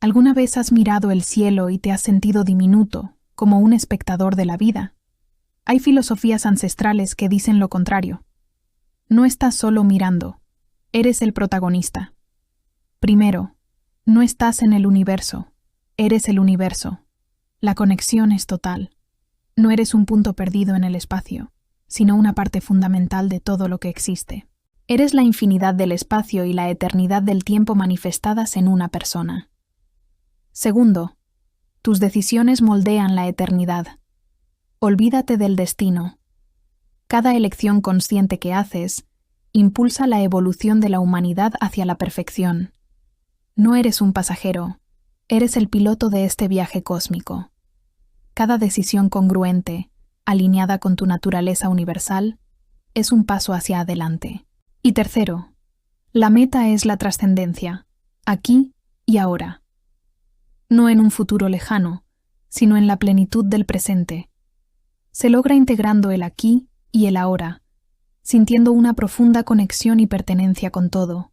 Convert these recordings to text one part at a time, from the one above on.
¿Alguna vez has mirado el cielo y te has sentido diminuto, como un espectador de la vida? Hay filosofías ancestrales que dicen lo contrario. No estás solo mirando, eres el protagonista. Primero, no estás en el universo, eres el universo. La conexión es total. No eres un punto perdido en el espacio, sino una parte fundamental de todo lo que existe. Eres la infinidad del espacio y la eternidad del tiempo manifestadas en una persona. Segundo, tus decisiones moldean la eternidad. Olvídate del destino. Cada elección consciente que haces impulsa la evolución de la humanidad hacia la perfección. No eres un pasajero, eres el piloto de este viaje cósmico. Cada decisión congruente, alineada con tu naturaleza universal, es un paso hacia adelante. Y tercero, la meta es la trascendencia, aquí y ahora. No en un futuro lejano, sino en la plenitud del presente. Se logra integrando el aquí y el ahora, sintiendo una profunda conexión y pertenencia con todo.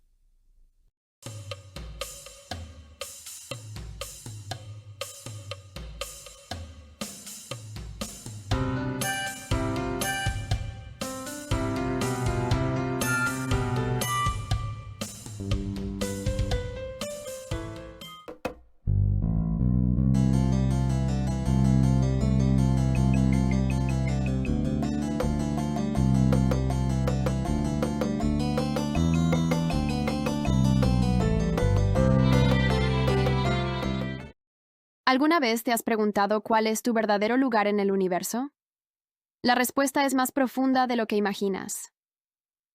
¿Alguna vez te has preguntado cuál es tu verdadero lugar en el universo? La respuesta es más profunda de lo que imaginas.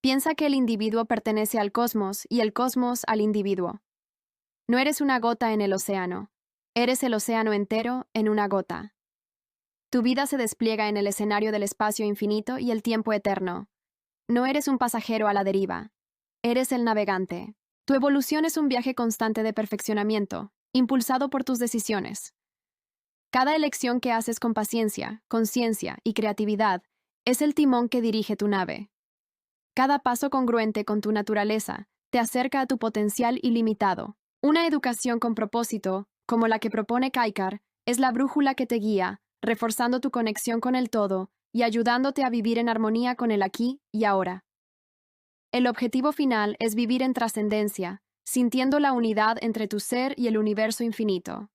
Piensa que el individuo pertenece al cosmos y el cosmos al individuo. No eres una gota en el océano, eres el océano entero en una gota. Tu vida se despliega en el escenario del espacio infinito y el tiempo eterno. No eres un pasajero a la deriva, eres el navegante. Tu evolución es un viaje constante de perfeccionamiento, impulsado por tus decisiones. Cada elección que haces con paciencia, conciencia y creatividad es el timón que dirige tu nave. Cada paso congruente con tu naturaleza te acerca a tu potencial ilimitado. Una educación con propósito, como la que propone Kaikar, es la brújula que te guía, reforzando tu conexión con el todo y ayudándote a vivir en armonía con el aquí y ahora. El objetivo final es vivir en trascendencia, sintiendo la unidad entre tu ser y el universo infinito.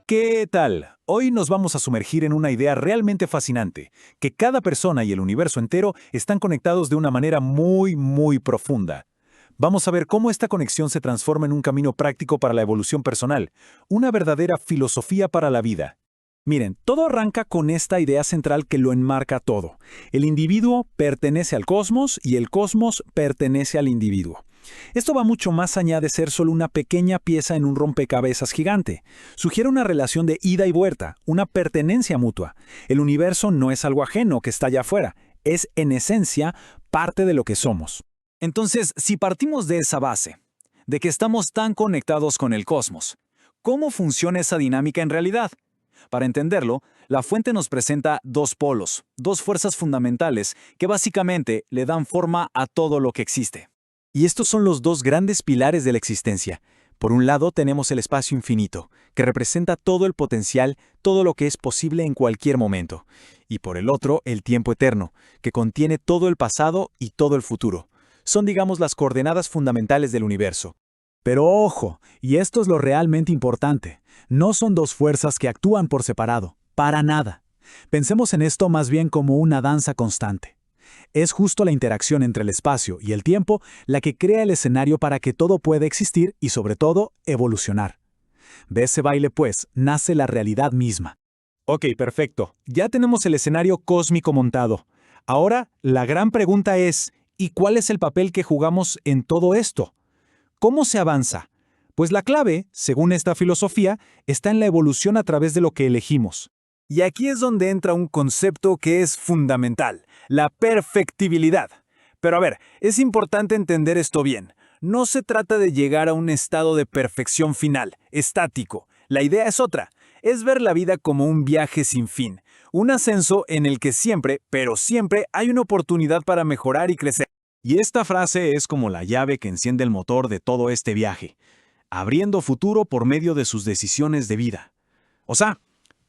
¿Qué tal? Hoy nos vamos a sumergir en una idea realmente fascinante, que cada persona y el universo entero están conectados de una manera muy profunda. Vamos a ver cómo esta conexión se transforma en un camino práctico para la evolución personal, una verdadera filosofía para la vida. Miren, todo arranca con esta idea central que lo enmarca todo. El individuo pertenece al cosmos y el cosmos pertenece al individuo. Esto va mucho más allá de ser solo una pequeña pieza en un rompecabezas gigante. Sugiere una relación de ida y vuelta, una pertenencia mutua. El universo no es algo ajeno que está allá afuera, es en esencia parte de lo que somos. Entonces, si partimos de esa base, de que estamos tan conectados con el cosmos, ¿cómo funciona esa dinámica en realidad? Para entenderlo, la fuente nos presenta dos polos, dos fuerzas fundamentales que básicamente le dan forma a todo lo que existe. Y estos son los dos grandes pilares de la existencia. Por un lado tenemos el espacio infinito, que representa todo el potencial, todo lo que es posible en cualquier momento. Y por el otro, el tiempo eterno, que contiene todo el pasado y todo el futuro. Son, digamos, las coordenadas fundamentales del universo. Pero ojo, y esto es lo realmente importante, no son dos fuerzas que actúan por separado, para nada. Pensemos en esto más bien como una danza constante. Es justo la interacción entre el espacio y el tiempo la que crea el escenario para que todo pueda existir y, sobre todo, evolucionar. De ese baile, pues, nace la realidad misma. Ok, perfecto. Ya tenemos el escenario cósmico montado. Ahora, la gran pregunta es, ¿y cuál es el papel que jugamos en todo esto? ¿Cómo se avanza? Pues la clave, según esta filosofía, está en la evolución a través de lo que elegimos. Y aquí es donde entra un concepto que es fundamental, la perfectibilidad. Pero a ver, es importante entender esto bien. No se trata de llegar a un estado de perfección final, estático. La idea es otra. Es ver la vida como un viaje sin fin. Un ascenso en el que siempre, pero siempre, hay una oportunidad para mejorar y crecer. Y esta frase es como la llave que enciende el motor de todo este viaje, abriendo futuro por medio de sus decisiones de vida. O sea,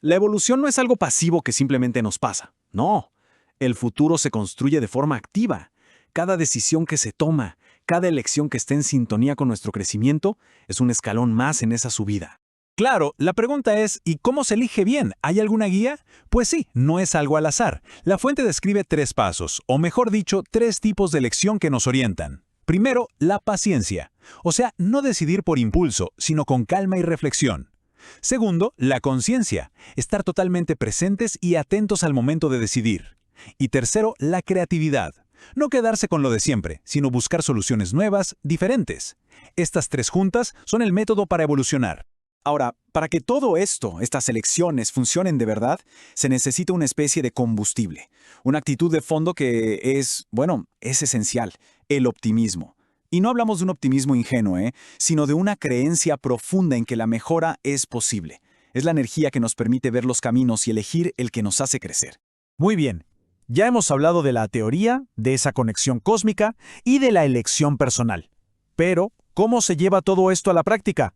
la evolución no es algo pasivo que simplemente nos pasa. No, el futuro se construye de forma activa. Cada decisión que se toma, cada elección que esté en sintonía con nuestro crecimiento, es un escalón más en esa subida. Claro, la pregunta es, ¿y cómo se elige bien? ¿Hay alguna guía? Pues sí, no es algo al azar. La fuente describe 3 pasos, o mejor dicho, 3 tipos de elección que nos orientan. Primero, la paciencia. O sea, no decidir por impulso, sino con calma y reflexión. Segundo, la conciencia. Estar totalmente presentes y atentos al momento de decidir. Y tercero, la creatividad. No quedarse con lo de siempre, sino buscar soluciones nuevas, diferentes. Estas 3 juntas son el método para evolucionar. Ahora, para que todo esto, estas elecciones, funcionen de verdad, se necesita una especie de combustible. Una actitud de fondo que es esencial, el optimismo. Y no hablamos de un optimismo ingenuo, sino de una creencia profunda en que la mejora es posible. Es la energía que nos permite ver los caminos y elegir el que nos hace crecer. Muy bien. Ya hemos hablado de la teoría, de esa conexión cósmica y de la elección personal. Pero, ¿cómo se lleva todo esto a la práctica?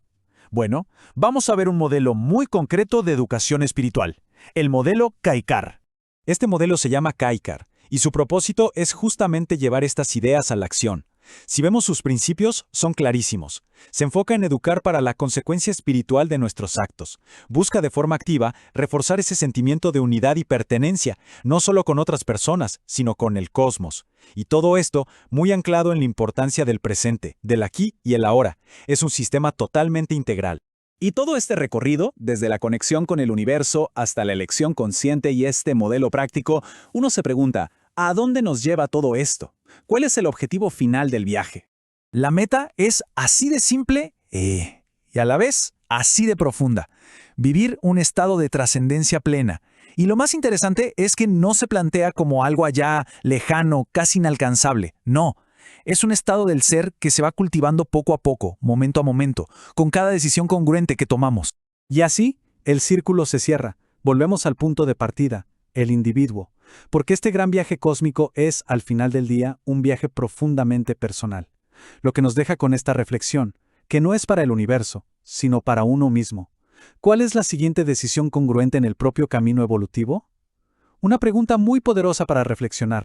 Bueno, vamos a ver un modelo muy concreto de educación espiritual, el modelo Kaikar. Este modelo se llama Kaikar, y su propósito es justamente llevar estas ideas a la acción. Si vemos sus principios, son clarísimos. Se enfoca en educar para la consecuencia espiritual de nuestros actos. Busca de forma activa reforzar ese sentimiento de unidad y pertenencia, no solo con otras personas, sino con el cosmos. Y todo esto muy anclado en la importancia del presente, del aquí y el ahora. Es un sistema totalmente integral. Y todo este recorrido, desde la conexión con el universo hasta la elección consciente y este modelo práctico, uno se pregunta, ¿a dónde nos lleva todo esto? ¿Cuál es el objetivo final del viaje? La meta es así de simple y a la vez así de profunda. Vivir un estado de trascendencia plena. Y lo más interesante es que no se plantea como algo allá lejano, casi inalcanzable. No, es un estado del ser que se va cultivando poco a poco, momento a momento, con cada decisión congruente que tomamos. Y así, el círculo se cierra. Volvemos al punto de partida, el individuo. Porque este gran viaje cósmico es, al final del día, un viaje profundamente personal. Lo que nos deja con esta reflexión, que no es para el universo, sino para uno mismo. ¿Cuál es la siguiente decisión congruente en el propio camino evolutivo? Una pregunta muy poderosa para reflexionar.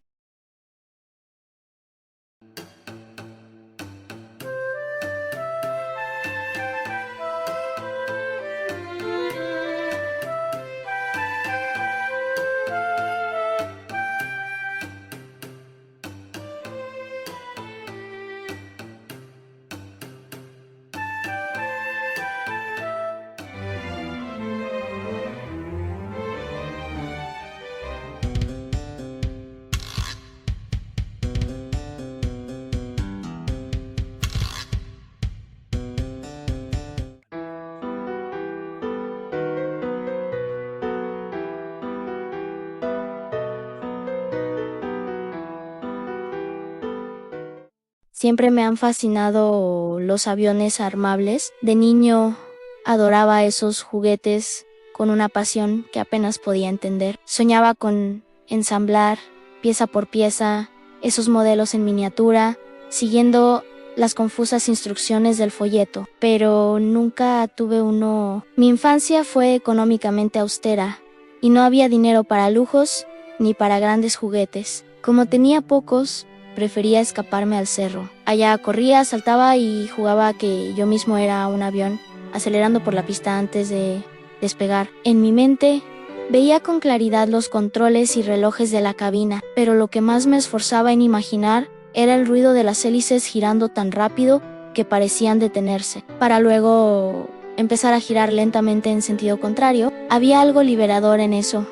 Siempre me han fascinado los aviones armables. De niño adoraba esos juguetes con una pasión que apenas podía entender. Soñaba con ensamblar pieza por pieza esos modelos en miniatura, siguiendo las confusas instrucciones del folleto, pero nunca tuve uno. Mi infancia fue económicamente austera y no había dinero para lujos ni para grandes juguetes. Como tenía pocos, prefería escaparme al cerro. Allá corría, saltaba y jugaba que yo mismo era un avión, acelerando por la pista antes de despegar. En mi mente Veía con claridad los controles y relojes de la cabina, pero lo que más me esforzaba en imaginar era el ruido de las hélices girando tan rápido que parecían detenerse, para luego empezar a girar lentamente en sentido contrario. Había algo liberador en eso,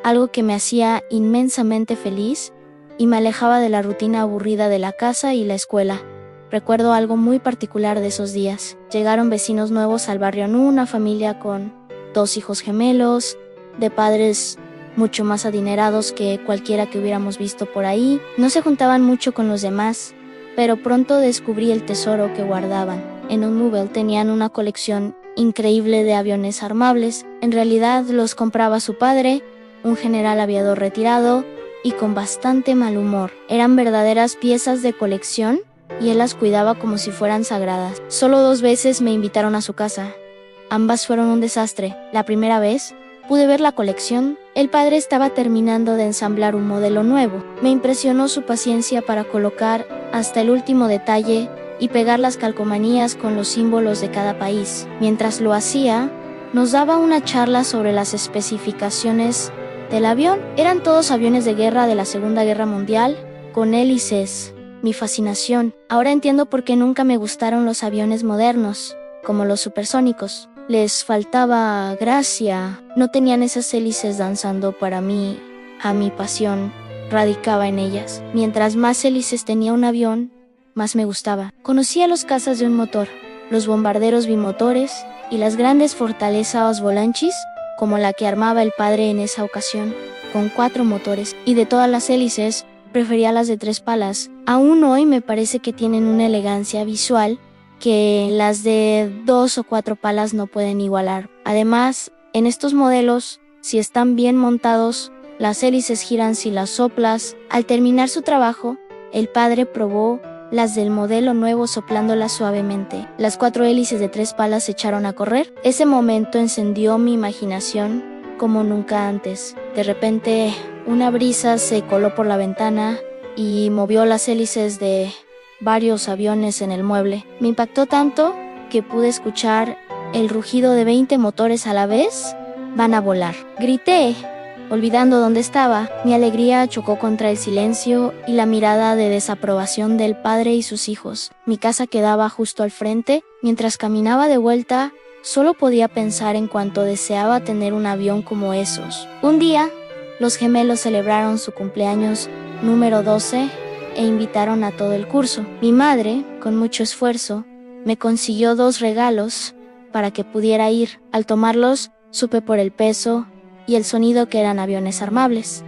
algo que me hacía inmensamente feliz y me alejaba de la rutina aburrida de la casa y la escuela. Recuerdo algo muy particular de esos días. Llegaron vecinos nuevos al barrio Nu, una familia con 2 hijos gemelos, de padres mucho más adinerados que cualquiera que hubiéramos visto por ahí. No se juntaban mucho con los demás, pero pronto descubrí el tesoro que guardaban. En un Nubel tenían una colección increíble de aviones armables. En realidad los compraba su padre, un general aviador retirado y con bastante mal humor. Eran verdaderas piezas de colección y él las cuidaba como si fueran sagradas. Solo 2 veces me invitaron a su casa. Ambas fueron un desastre. La primera vez pude ver la colección. El padre estaba terminando de ensamblar un modelo nuevo. Me impresionó su paciencia para colocar hasta el último detalle y pegar las calcomanías con los símbolos de cada país. Mientras lo hacía, nos daba una charla sobre las especificaciones del avión. Eran todos aviones de guerra de la Segunda Guerra Mundial, con hélices. Mi fascinación. Ahora entiendo por qué nunca me gustaron los aviones modernos, como los supersónicos. Les faltaba gracia, no tenían esas hélices danzando para mí. A mi pasión radicaba en ellas. Mientras más hélices tenía un avión, más me gustaba. Conocía los cazas de un motor, los bombarderos bimotores y las grandes fortalezas volanchis, como la que armaba el padre en esa ocasión, con 4 motores, y de todas las hélices, prefería las de 3 palas. Aún hoy me parece que tienen una elegancia visual que las de 2 o 4 palas no pueden igualar. Además, en estos modelos, si están bien montados, las hélices giran si las soplas. Al terminar su trabajo, el padre probó las del modelo nuevo soplándolas suavemente. Las 4 hélices de 3 palas se echaron a correr. Ese momento encendió mi imaginación como nunca antes. De repente, una brisa se coló por la ventana y movió las hélices de varios aviones en el mueble. Me impactó tanto que pude escuchar el rugido de 20 motores a la vez. Van a volar. Grité, olvidando dónde estaba. Mi alegría chocó contra el silencio y la mirada de desaprobación del padre y sus hijos. Mi casa quedaba justo al frente. Mientras caminaba de vuelta, solo podía pensar en cuánto deseaba tener un avión como esos. Un día, los gemelos celebraron su cumpleaños número 12 e invitaron a todo el curso. Mi madre, con mucho esfuerzo, me consiguió 2 regalos para que pudiera ir. Al tomarlos, supe por el peso y el sonido que eran aviones armables.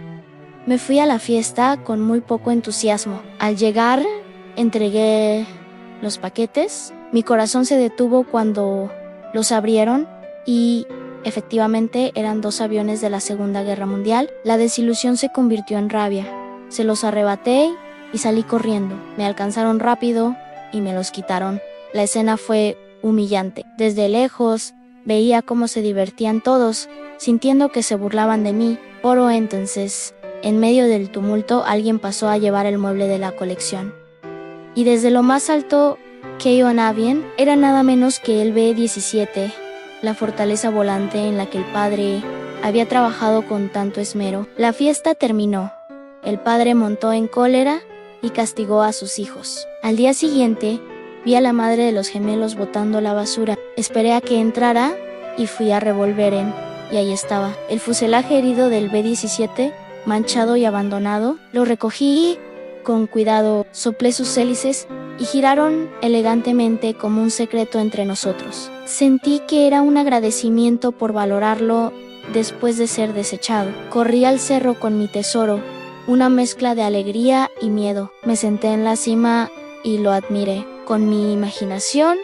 Me fui a la fiesta con muy poco entusiasmo. Al llegar, entregué los paquetes. Mi corazón se detuvo cuando los abrieron y efectivamente eran 2 aviones de la Segunda Guerra Mundial. La desilusión se convirtió en rabia. Se los arrebaté y salí corriendo. Me alcanzaron rápido y me los quitaron. La escena fue humillante. Desde lejos veía cómo se divertían todos, sintiendo que se burlaban de mí. Pero entonces, en medio del tumulto, alguien pasó a llevar el mueble de la colección. Y desde lo más alto que iban a bien, era nada menos que el B-17, la fortaleza volante en la que el padre había trabajado con tanto esmero. La fiesta terminó. El padre montó en cólera y castigó a sus hijos. Al día siguiente, vi a la madre de los gemelos botando la basura. Esperé a que entrara y fui a Revolveren, y ahí estaba. El fuselaje herido del B-17, manchado y abandonado. Lo recogí con cuidado, soplé sus hélices y giraron elegantemente como un secreto entre nosotros. Sentí que era un agradecimiento por valorarlo después de ser desechado. Corrí al cerro con mi tesoro, una mezcla de alegría y miedo. Me senté en la cima y lo admiré. Con mi imaginación,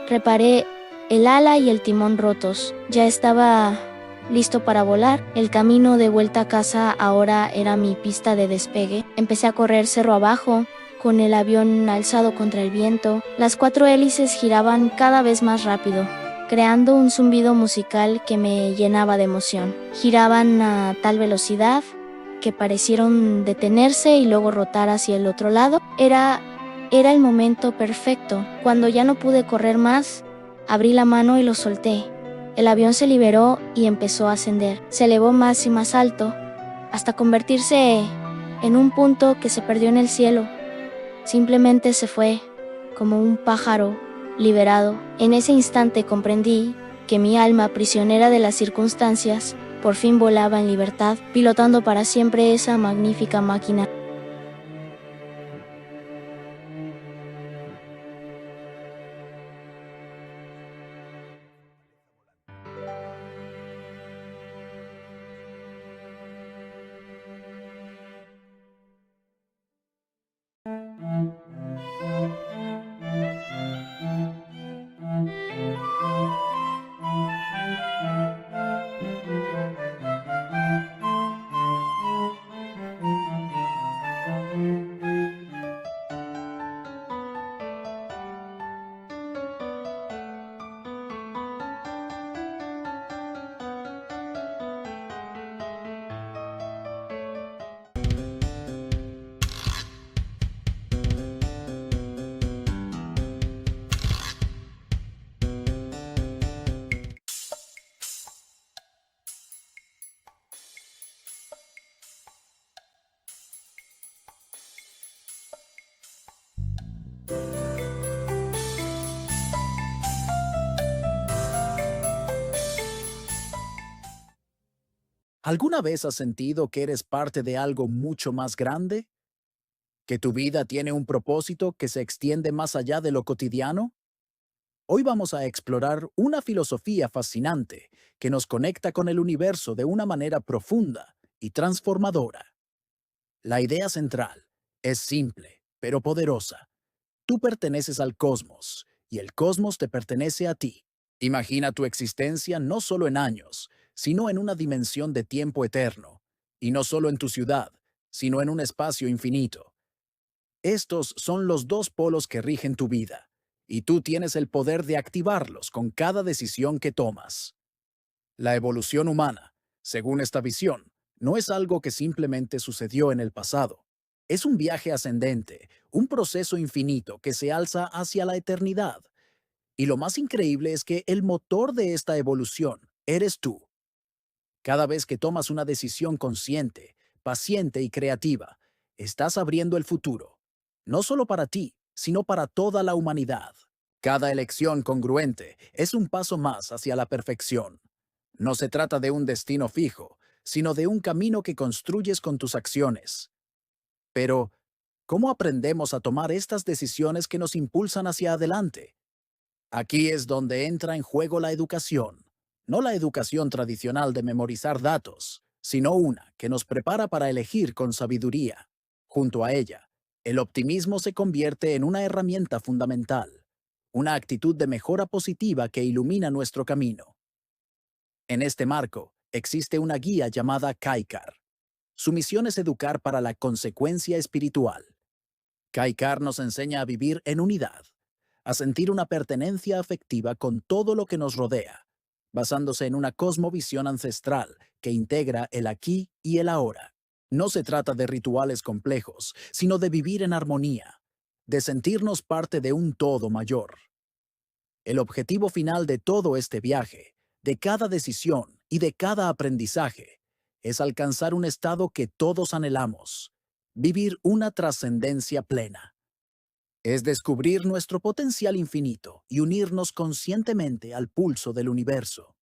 reparé el ala y el timón rotos. Ya estaba listo para volar. El camino de vuelta a casa ahora era mi pista de despegue. Empecé a correr cerro abajo, con el avión alzado contra el viento. Las 4 hélices giraban cada vez más rápido, creando un zumbido musical que me llenaba de emoción. Giraban a tal velocidad que parecieron detenerse y luego rotar hacia el otro lado. Era el momento perfecto. Cuando ya no pude correr más, abrí la mano y lo solté. El avión se liberó y empezó a ascender. Se elevó más y más alto, hasta convertirse en un punto que se perdió en el cielo. Simplemente se fue, como un pájaro liberado. En ese instante comprendí que mi alma, prisionera de las circunstancias, por fin volaba en libertad, pilotando para siempre esa magnífica máquina. ¿Alguna vez has sentido que eres parte de algo mucho más grande? ¿Que tu vida tiene un propósito que se extiende más allá de lo cotidiano? Hoy vamos a explorar una filosofía fascinante que nos conecta con el universo de una manera profunda y transformadora. La idea central es simple, pero poderosa. Tú perteneces al cosmos y el cosmos te pertenece a ti. Imagina tu existencia no solo en años, sino en una dimensión de tiempo eterno, y no solo en tu ciudad, sino en un espacio infinito. Estos son los dos polos que rigen tu vida, y tú tienes el poder de activarlos con cada decisión que tomas. La evolución humana, según esta visión, no es algo que simplemente sucedió en el pasado. Es un viaje ascendente, un proceso infinito que se alza hacia la eternidad. Y lo más increíble es que el motor de esta evolución eres tú. Cada vez que tomas una decisión consciente, paciente y creativa, estás abriendo el futuro, no solo para ti, sino para toda la humanidad. Cada elección congruente es un paso más hacia la perfección. No se trata de un destino fijo, sino de un camino que construyes con tus acciones. Pero, ¿cómo aprendemos a tomar estas decisiones que nos impulsan hacia adelante? Aquí es donde entra en juego la educación. No la educación tradicional de memorizar datos, sino una que nos prepara para elegir con sabiduría. Junto a ella, el optimismo se convierte en una herramienta fundamental, una actitud de mejora positiva que ilumina nuestro camino. En este marco, existe una guía llamada Kaikar. Su misión es educar para la consecuencia espiritual. Kaikar nos enseña a vivir en unidad, a sentir una pertenencia afectiva con todo lo que nos rodea, basándose en una cosmovisión ancestral que integra el aquí y el ahora. No se trata de rituales complejos, sino de vivir en armonía, de sentirnos parte de un todo mayor. El objetivo final de todo este viaje, de cada decisión y de cada aprendizaje, es alcanzar un estado que todos anhelamos, vivir una trascendencia plena. Es descubrir nuestro potencial infinito y unirnos conscientemente al pulso del universo.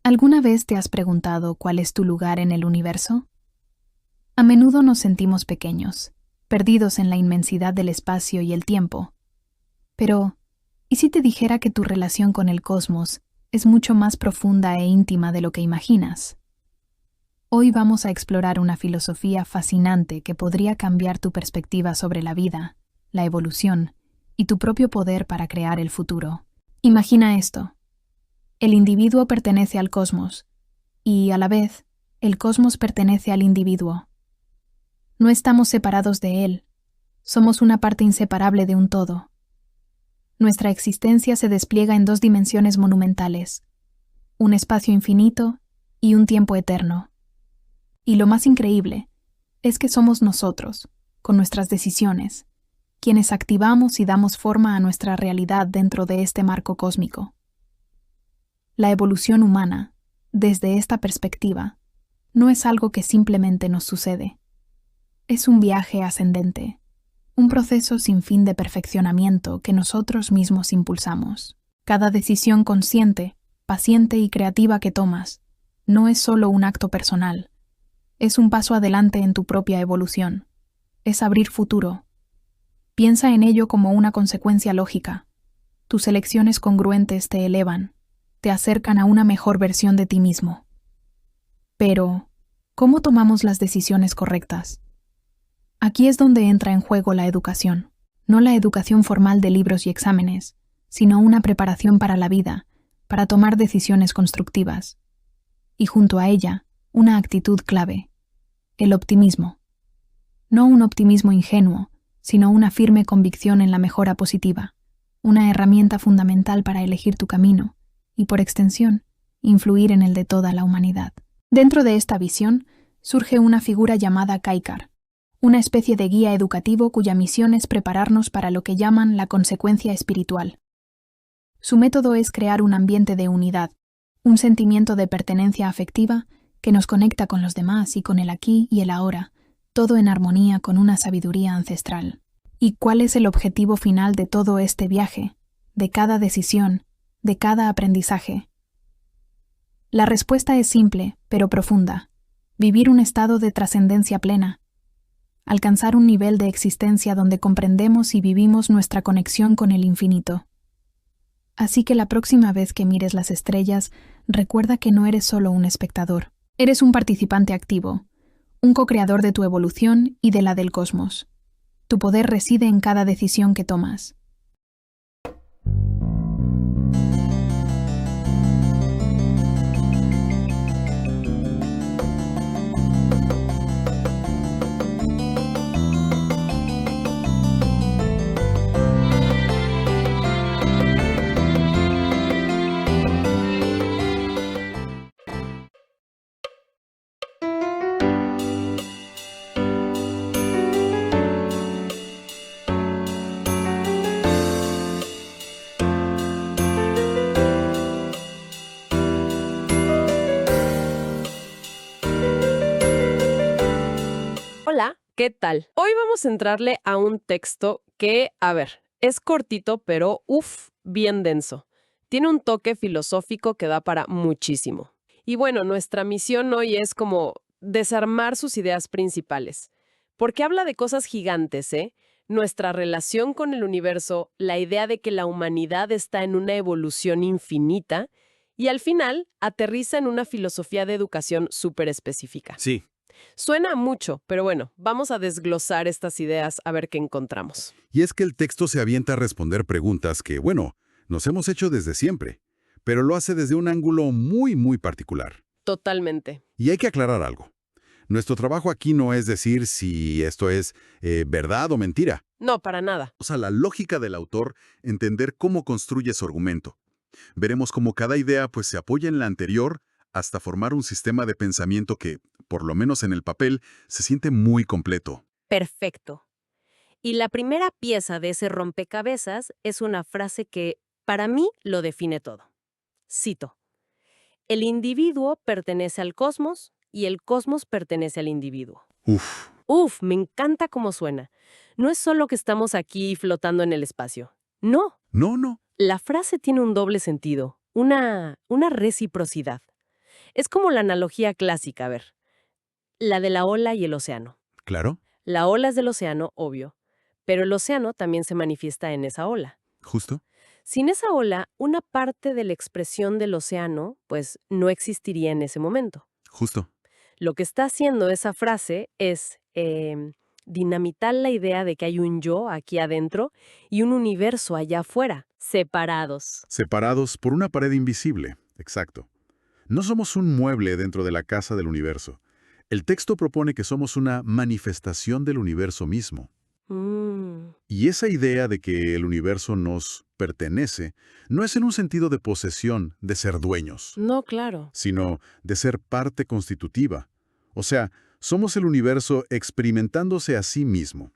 ¿Alguna vez te has preguntado cuál es tu lugar en el universo? A menudo nos sentimos pequeños, perdidos en la inmensidad del espacio y el tiempo. Pero, ¿y si te dijera que tu relación con el cosmos es mucho más profunda e íntima de lo que imaginas? Hoy vamos a explorar una filosofía fascinante que podría cambiar tu perspectiva sobre la vida, la evolución y tu propio poder para crear el futuro. Imagina esto. El individuo pertenece al cosmos, y, a la vez, el cosmos pertenece al individuo. No estamos separados de él, somos una parte inseparable de un todo. Nuestra existencia se despliega en dos dimensiones monumentales, un espacio infinito y un tiempo eterno. Y lo más increíble es que somos nosotros, con nuestras decisiones, quienes activamos y damos forma a nuestra realidad dentro de este marco cósmico. La evolución humana, desde esta perspectiva, no es algo que simplemente nos sucede. Es un viaje ascendente, un proceso sin fin de perfeccionamiento que nosotros mismos impulsamos. Cada decisión consciente, paciente y creativa que tomas no es solo un acto personal, es un paso adelante en tu propia evolución. Es abrir futuro. Piensa en ello como una consecuencia lógica. Tus elecciones congruentes te elevan, te acercan a una mejor versión de ti mismo. Pero, ¿cómo tomamos las decisiones correctas? Aquí es donde entra en juego la educación, no la educación formal de libros y exámenes, sino una preparación para la vida, para tomar decisiones constructivas. Y junto a ella, una actitud clave, el optimismo. No un optimismo ingenuo, sino una firme convicción en la mejora positiva, una herramienta fundamental para elegir tu camino y, por extensión, influir en el de toda la humanidad. Dentro de esta visión surge una figura llamada Kaikar, una especie de guía educativo cuya misión es prepararnos para lo que llaman la consecuencia espiritual. Su método es crear un ambiente de unidad, un sentimiento de pertenencia afectiva que nos conecta con los demás y con el aquí y el ahora, todo en armonía con una sabiduría ancestral. ¿Y cuál es el objetivo final de todo este viaje, de cada decisión, de cada aprendizaje? La respuesta es simple, pero profunda: vivir un estado de trascendencia plena, alcanzar un nivel de existencia donde comprendemos y vivimos nuestra conexión con el infinito. Así que la próxima vez que mires las estrellas, recuerda que no eres solo un espectador. Eres un participante activo, un co-creador de tu evolución y de la del cosmos. Tu poder reside en cada decisión que tomas. Hola, ¿qué tal? Hoy vamos a entrarle a un texto que, es cortito, pero bien denso. Tiene un toque filosófico que da para muchísimo. Y bueno, nuestra misión hoy es como desarmar sus ideas principales. Porque habla de cosas gigantes, ¿eh? Nuestra relación con el universo, la idea de que la humanidad está en una evolución infinita y al final aterriza en una filosofía de educación súper específica. Sí. Suena mucho, pero bueno, vamos a desglosar estas ideas a ver qué encontramos. Y es que el texto se avienta a responder preguntas que, bueno, nos hemos hecho desde siempre, pero lo hace desde un ángulo muy particular. Totalmente. Y hay que aclarar algo. Nuestro trabajo aquí no es decir si esto es verdad o mentira. No, para nada. O sea, la lógica del autor, entender cómo construye su argumento. Veremos cómo cada idea pues se apoya en la anterior hasta formar un sistema de pensamiento que, por lo menos en el papel, se siente muy completo. Perfecto. Y la primera pieza de ese rompecabezas es una frase que, para mí, lo define todo. Cito: el individuo pertenece al cosmos y el cosmos pertenece al individuo. Me encanta cómo suena. No es solo que estamos aquí flotando en el espacio. No. No. La frase tiene un doble sentido, una reciprocidad. Es como la analogía clásica, a ver. La de la ola y el océano. Claro, La ola es del océano, obvio, pero el océano también se manifiesta en esa ola. justo. Sin esa ola, una parte de la expresión del océano, pues, no existiría en ese momento. Justo. Lo que está haciendo esa frase es dinamitar la idea de que hay un yo aquí adentro y un universo allá afuera, separados. Separados por una pared invisible. Exacto. No somos un mueble dentro de la casa del universo. El texto propone que somos una manifestación del universo mismo. Y esa idea de que el universo nos pertenece no es en un sentido de posesión, de ser dueños, No, claro. sino de ser parte constitutiva. O sea, somos el universo experimentándose a sí mismo.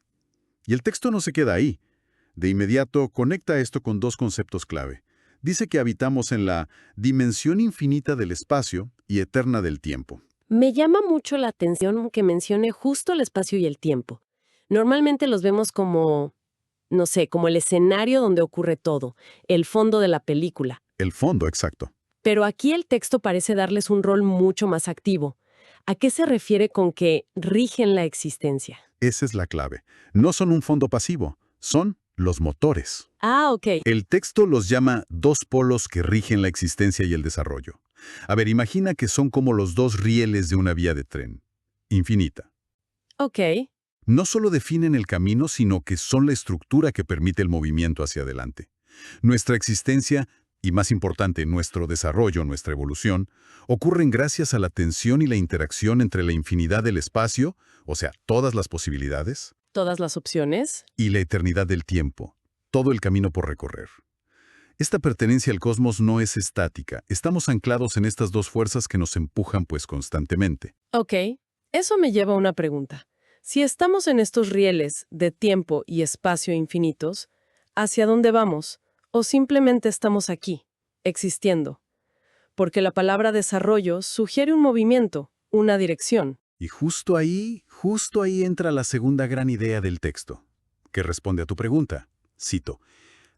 Y el texto no se queda ahí. De inmediato conecta esto con dos conceptos clave. Dice que habitamos en la dimensión infinita del espacio y eterna del tiempo. Me llama mucho la atención que mencione justo el espacio y el tiempo. Normalmente los vemos como, no sé, como el escenario donde ocurre todo, el fondo de la película. El fondo, exacto. Pero aquí el texto parece darles un rol mucho más activo. ¿A qué se refiere con que rigen la existencia? Esa es la clave. No son un fondo pasivo, son los motores. Ah, ok. El texto los llama dos polos que rigen la existencia y el desarrollo. A ver, imagina que son como los dos rieles de una vía de tren. Infinita. Ok. No solo definen el camino, sino que son la estructura que permite el movimiento hacia adelante. Nuestra existencia, y más importante, nuestro desarrollo, nuestra evolución, ocurren gracias a la tensión y la interacción entre la infinidad del espacio, o sea, todas las posibilidades, Todas las opciones. y la eternidad del tiempo, todo el camino por recorrer. Esta pertenencia al cosmos no es estática, estamos anclados en estas dos fuerzas que nos empujan pues constantemente. Ok. Eso me lleva a una pregunta. Si estamos en estos rieles de tiempo y espacio infinitos, ¿hacia dónde vamos? ¿O simplemente estamos aquí, existiendo? Porque la palabra desarrollo sugiere un movimiento, una dirección. Y justo ahí entra la segunda gran idea del texto, que responde a tu pregunta. Cito,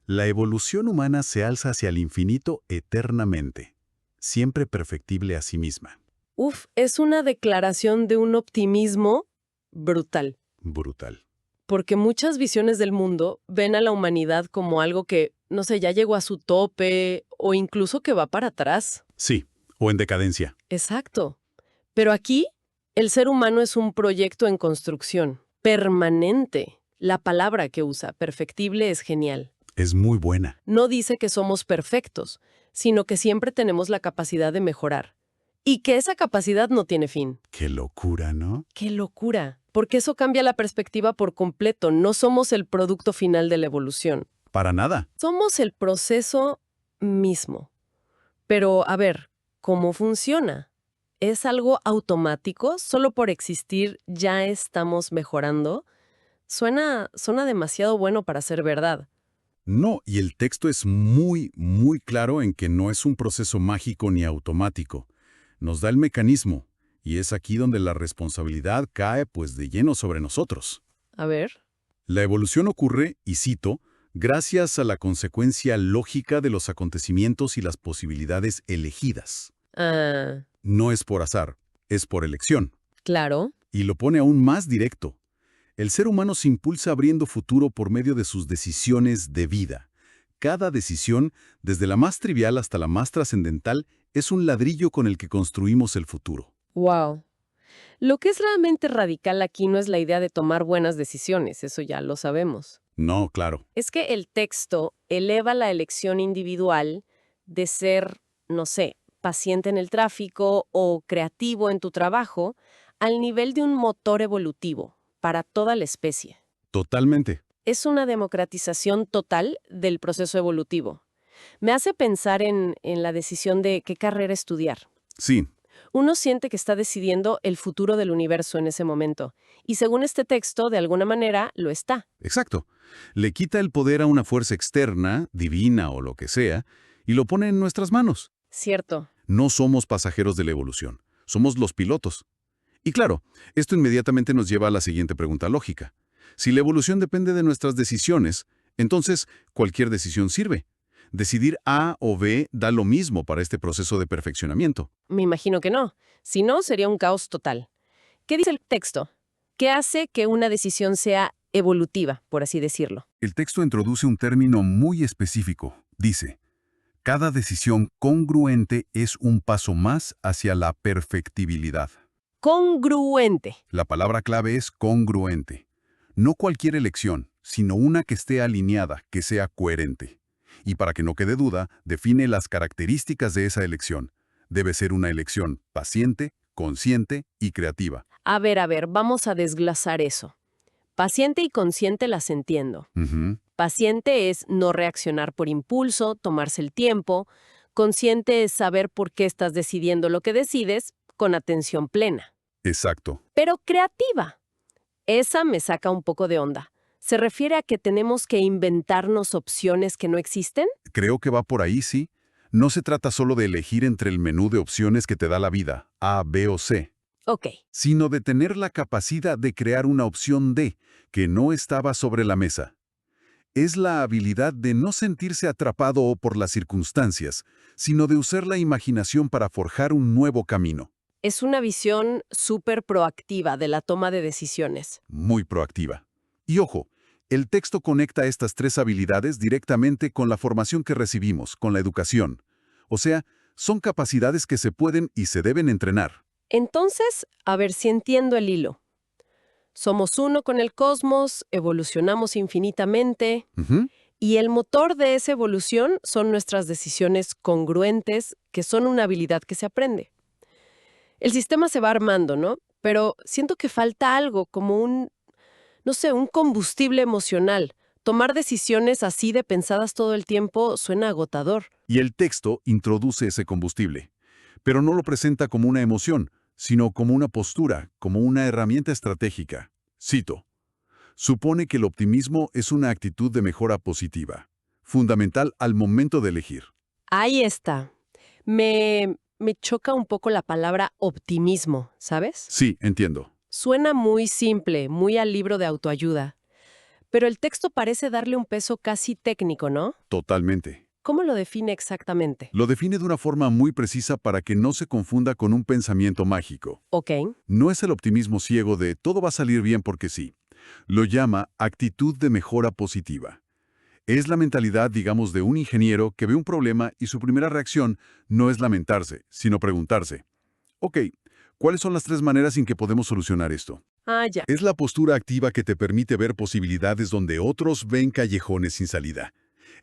la evolución humana se alza hacia el infinito eternamente, siempre perfectible a sí misma. Uf, es una declaración de un optimismo brutal. Brutal. Porque muchas visiones del mundo ven a la humanidad como algo que, no sé, ya llegó a su tope o incluso que va para atrás. Sí, o en decadencia. Exacto. Pero aquí, el ser humano es un proyecto en construcción, permanente. La palabra que usa, perfectible, es genial. Es muy buena. No dice que somos perfectos, sino que siempre tenemos la capacidad de mejorar. Y que esa capacidad no tiene fin. Qué locura, ¿no? ¡Qué locura! Porque eso cambia la perspectiva por completo. No somos el producto final de la evolución. Para nada. Somos el proceso mismo. Pero, a ver, ¿cómo funciona? ¿Es algo automático? ¿Solo por existir ya estamos mejorando? Suena demasiado bueno para ser verdad. No, y el texto es muy, muy claro en que no es un proceso mágico ni automático. Nos da el mecanismo, y es aquí donde la responsabilidad cae pues de lleno sobre nosotros. A ver. La evolución ocurre, y cito, gracias a la consecuencia lógica de los acontecimientos y las posibilidades elegidas. Ah, No es por azar, es por elección. claro. Y lo pone aún más directo. El ser humano se impulsa abriendo futuro por medio de sus decisiones de vida. Cada decisión, desde la más trivial hasta la más trascendental, es un ladrillo con el que construimos el futuro. Wow. Lo que es realmente radical aquí no es la idea de tomar buenas decisiones, eso ya lo sabemos. No, claro. Es que el texto eleva la elección individual de ser, no sé, paciente en el tráfico o creativo en tu trabajo al nivel de un motor evolutivo para toda la especie. Totalmente. Es una democratización total del proceso evolutivo. Me hace pensar en la decisión de qué carrera estudiar. Sí, Uno siente que está decidiendo el futuro del universo en ese momento, y según este texto, de alguna manera, lo está. exacto. Le quita el poder a una fuerza externa, divina o lo que sea, y lo pone en nuestras manos. Cierto. No somos pasajeros de la evolución, somos los pilotos. Y claro, esto inmediatamente nos lleva a la siguiente pregunta lógica. Si la evolución depende de nuestras decisiones, entonces cualquier decisión sirve. Decidir A o B da lo mismo para este proceso de perfeccionamiento. Me imagino que no. Si no, sería un caos total. ¿Qué dice el texto? ¿Qué hace que una decisión sea evolutiva, por así decirlo? El texto introduce un término muy específico. Dice, cada decisión congruente es un paso más hacia la perfectibilidad. Congruente. La palabra clave es congruente. No cualquier elección, sino una que esté alineada, que sea coherente. Y para que no quede duda, define las características de esa elección. Debe ser una elección paciente, consciente y creativa. A ver, vamos a desglosar eso. Paciente y consciente las entiendo. Ujú. Paciente es no reaccionar por impulso, tomarse el tiempo. Consciente es saber por qué estás decidiendo lo que decides con atención plena. Exacto. Pero creativa. Esa me saca un poco de onda. ¿Se refiere a que tenemos que inventarnos opciones que no existen? Creo que va por ahí, sí. No se trata solo de elegir entre el menú de opciones que te da la vida, A, B o C, Ok. sino de tener la capacidad de crear una opción D que no estaba sobre la mesa. Es la habilidad de no sentirse atrapado por las circunstancias, sino de usar la imaginación para forjar un nuevo camino. Es una visión súper proactiva de la toma de decisiones. Muy proactiva. Y ojo, el texto conecta estas tres habilidades directamente con la formación que recibimos, con la educación. O sea, son capacidades que se pueden y se deben entrenar. Entonces, a ver si entiendo el hilo. Somos uno con el cosmos, evolucionamos infinitamente, Ujú. y el motor de esa evolución son nuestras decisiones congruentes, que son una habilidad que se aprende. El sistema se va armando, ¿no? Pero siento que falta algo, como un combustible emocional. Tomar decisiones así de pensadas todo el tiempo suena agotador. Y el texto introduce ese combustible, pero no lo presenta como una emoción, sino como una postura, como una herramienta estratégica. Cito, supone que el optimismo es una actitud de mejora positiva, fundamental al momento de elegir. Ahí está. Me choca un poco la palabra optimismo, ¿sabes? Sí, entiendo. Suena muy simple, muy al libro de autoayuda. Pero el texto parece darle un peso casi técnico, ¿no? Totalmente. ¿Cómo lo define exactamente? Lo define de una forma muy precisa para que no se confunda con un pensamiento mágico. Ok. No es el optimismo ciego de todo va a salir bien porque sí. Lo llama actitud de mejora positiva. Es la mentalidad, digamos, de un ingeniero que ve un problema y su primera reacción no es lamentarse, sino preguntarse, ok, ¿cuáles son las 3 maneras en que podemos solucionar esto? Ah, ya. Es la postura activa que te permite ver posibilidades donde otros ven callejones sin salida.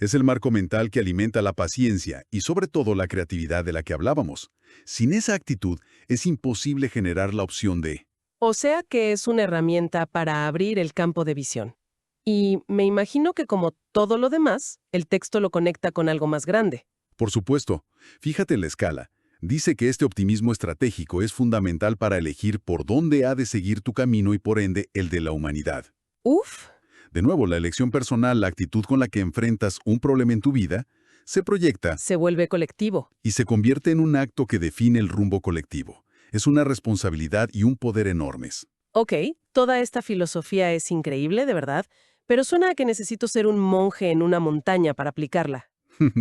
Es el marco mental que alimenta la paciencia y sobre todo la creatividad de la que hablábamos. Sin esa actitud, es imposible generar la opción D. O sea que es una herramienta para abrir el campo de visión. Y me imagino que como todo lo demás, el texto lo conecta con algo más grande. Por supuesto, fíjate en la escala. Dice que este optimismo estratégico es fundamental para elegir por dónde ha de seguir tu camino y por ende el de la humanidad. Uf. De nuevo, la elección personal, la actitud con la que enfrentas un problema en tu vida, se proyecta Se vuelve colectivo. y se convierte en un acto que define el rumbo colectivo. Es una responsabilidad y un poder enormes. Ok, toda esta filosofía es increíble, de verdad, pero suena a que necesito ser un monje en una montaña para aplicarla.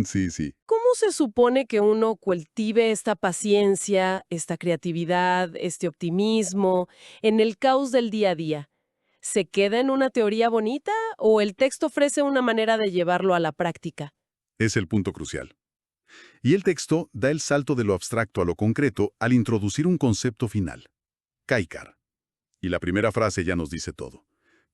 Sí, sí. ¿Cómo se supone que uno cultive esta paciencia, esta creatividad, este optimismo en el caos del día a día? ¿Se queda en una teoría bonita o el texto ofrece una manera de llevarlo a la práctica? Es el punto crucial. Y el texto da el salto de lo abstracto a lo concreto al introducir un concepto final. Kaikar. Y la primera frase ya nos dice todo.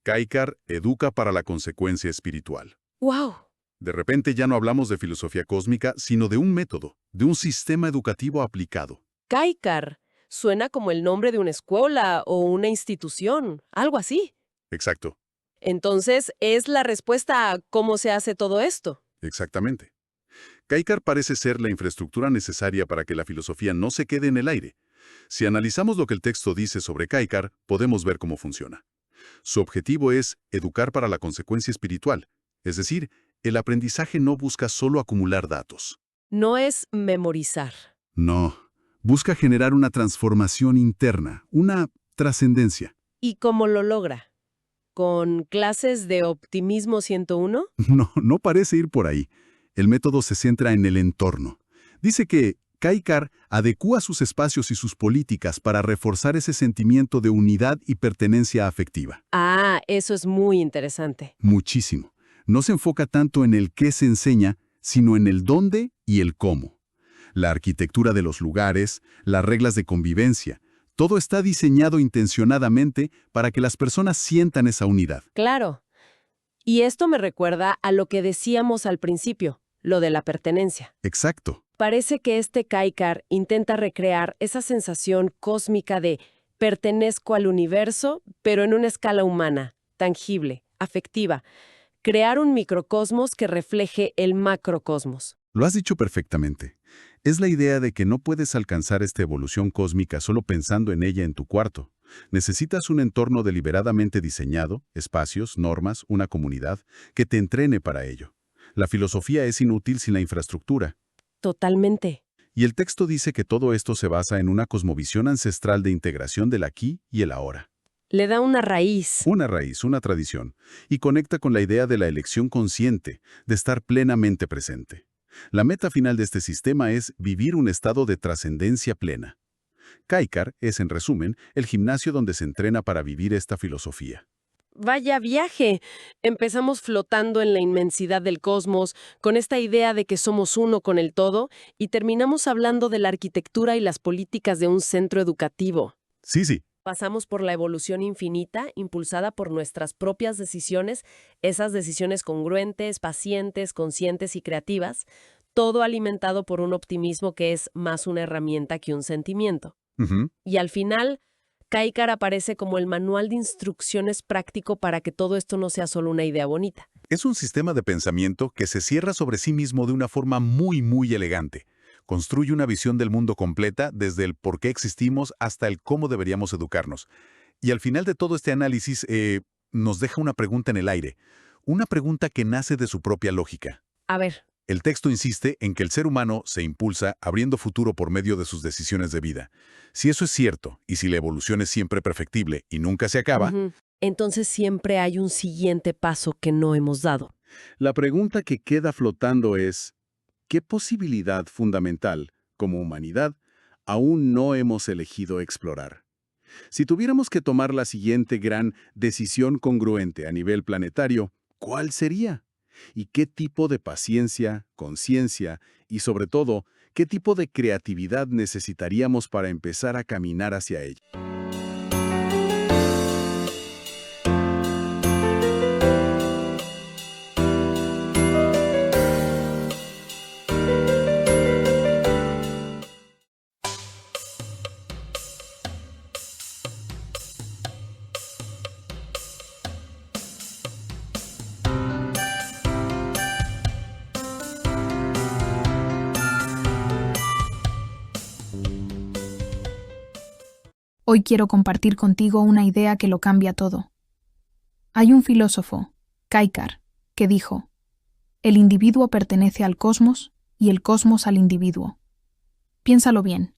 Kaikar educa para la consecuencia espiritual. ¡Wow! De repente ya no hablamos de filosofía cósmica, sino de un método, de un sistema educativo aplicado. Kaikar. Suena como el nombre de una escuela o una institución, algo así. Exacto, Entonces, ¿es la respuesta a cómo se hace todo esto? exactamente. Kaikar parece ser la infraestructura necesaria para que la filosofía no se quede en el aire. Si analizamos lo que el texto dice sobre Kaikar, podemos ver cómo funciona. Su objetivo es educar para la consecuencia espiritual, es decir, el aprendizaje no busca solo acumular datos. No es memorizar. No, busca generar una transformación interna, una trascendencia. ¿Y cómo lo logra? ¿Con clases de optimismo 101? No, no parece ir por ahí. El método se centra en el entorno. Dice que Kaikar adecúa sus espacios y sus políticas para reforzar ese sentimiento de unidad y pertenencia afectiva. Ah, eso es muy interesante. Muchísimo. No se enfoca tanto en el qué se enseña, sino en el dónde y el cómo. La arquitectura de los lugares, las reglas de convivencia, todo está diseñado intencionadamente para que las personas sientan esa unidad. Claro. Y esto me recuerda a lo que decíamos al principio, lo de la pertenencia. Exacto. Parece que este Kaikar intenta recrear esa sensación cósmica de pertenezco al universo, pero en una escala humana, tangible, afectiva. Crear un microcosmos que refleje el macrocosmos. Lo has dicho perfectamente. Es la idea de que no puedes alcanzar esta evolución cósmica solo pensando en ella en tu cuarto. Necesitas un entorno deliberadamente diseñado, espacios, normas, una comunidad, que te entrene para ello. La filosofía es inútil sin la infraestructura. Totalmente. Y el texto dice que todo esto se basa en una cosmovisión ancestral de integración del aquí y el ahora. Le da una raíz. Una raíz, una tradición, y conecta con la idea de la elección consciente, de estar plenamente presente. La meta final de este sistema es vivir un estado de trascendencia plena. Kaikar es, en resumen, el gimnasio donde se entrena para vivir esta filosofía. Vaya viaje. Empezamos flotando en la inmensidad del cosmos, con esta idea de que somos uno con el todo, y terminamos hablando de la arquitectura y las políticas de un centro educativo. Sí. Pasamos por la evolución infinita, impulsada por nuestras propias decisiones, esas decisiones congruentes, pacientes, conscientes y creativas, todo alimentado por un optimismo que es más una herramienta que un sentimiento. Y al final, Kaikar aparece como el manual de instrucciones práctico para que todo esto no sea solo una idea bonita. Es un sistema de pensamiento que se cierra sobre sí mismo de una forma muy elegante. Construye una visión del mundo completa desde el por qué existimos hasta el cómo deberíamos educarnos. Y al final de todo este análisis nos deja una pregunta en el aire. Una pregunta que nace de su propia lógica. A ver. El texto insiste en que el ser humano se impulsa abriendo futuro por medio de sus decisiones de vida. Si eso es cierto, y si la evolución es siempre perfectible y nunca se acaba, entonces siempre hay un siguiente paso que no hemos dado. La pregunta que queda flotando es, ¿qué posibilidad fundamental, como humanidad, aún no hemos elegido explorar? Si tuviéramos que tomar la siguiente gran decisión congruente a nivel planetario, ¿cuál sería? ¿Y qué tipo de paciencia, conciencia y, sobre todo, qué tipo de creatividad necesitaríamos para empezar a caminar hacia ella? Hoy quiero compartir contigo una idea que lo cambia todo. Hay un filósofo, Kaikar, que dijo: el individuo pertenece al cosmos y el cosmos al individuo. Piénsalo bien.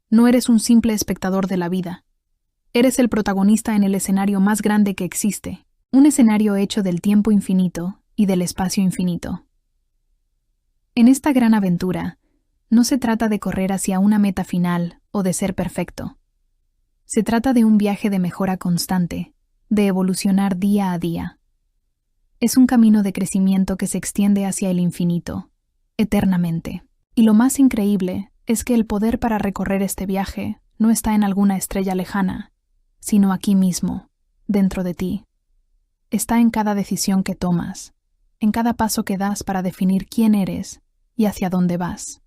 No eres un simple espectador de la vida. Eres el protagonista en el escenario más grande que existe, un escenario hecho del tiempo infinito y del espacio infinito. En esta gran aventura, no se trata de correr hacia una meta final o de ser perfecto. Se trata de un viaje de mejora constante, de evolucionar día a día. Es un camino de crecimiento que se extiende hacia el infinito, eternamente. Y lo más increíble es que el poder para recorrer este viaje no está en alguna estrella lejana, sino aquí mismo, dentro de ti. Está en cada decisión que tomas, en cada paso que das para definir quién eres y hacia dónde vas.